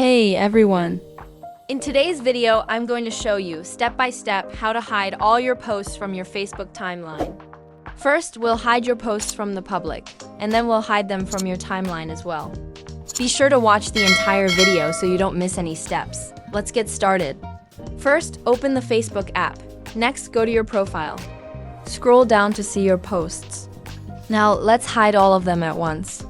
Hey everyone! In today's video, I'm going to show you step by step how to hide all your posts from your Facebook timeline. First, we'll hide your posts from the public, and then we'll hide them from your timeline as well. Be sure to watch the entire video so you don't miss any steps. Let's get started. First, open the Facebook app. Next, go to your profile. Scroll down to see your posts. Now, let's hide all of them at once.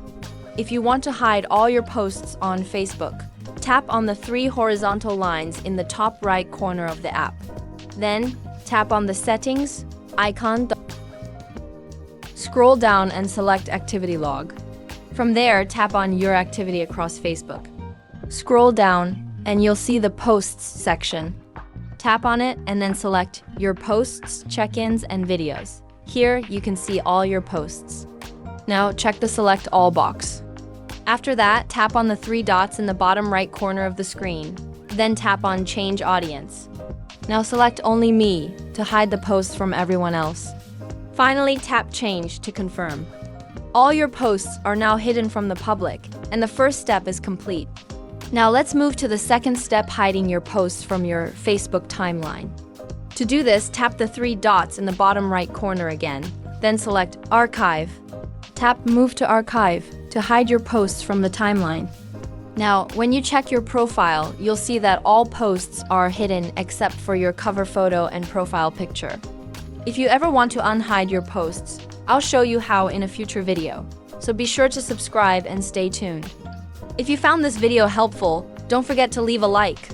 If you want to hide all your posts on Facebook, tap on the three horizontal lines in the top right corner of the app. Then, tap on the Settings icon. Scroll down and select Activity Log. From there, tap on Your Activity across Facebook. Scroll down and you'll see the Posts section. Tap on it and then select Your Posts, Check-ins, and Videos. Here, you can see all your posts. Now, check the Select All box. After that, tap on the three dots in the bottom right corner of the screen. Then tap on Change Audience. Now select Only Me to hide the posts from everyone else. Finally, tap Change to confirm. All your posts are now hidden from the public, and the first step is complete. Now let's move to the second step, hiding your posts from your Facebook timeline. To do this, tap the three dots in the bottom right corner again. Then select Archive. Tap Move to Archive to hide your posts from the timeline. Now, when you check your profile, you'll see that all posts are hidden except for your cover photo and profile picture. If you ever want to unhide your posts, I'll show you how in a future video, so be sure to subscribe and stay tuned. If you found this video helpful, don't forget to leave a like.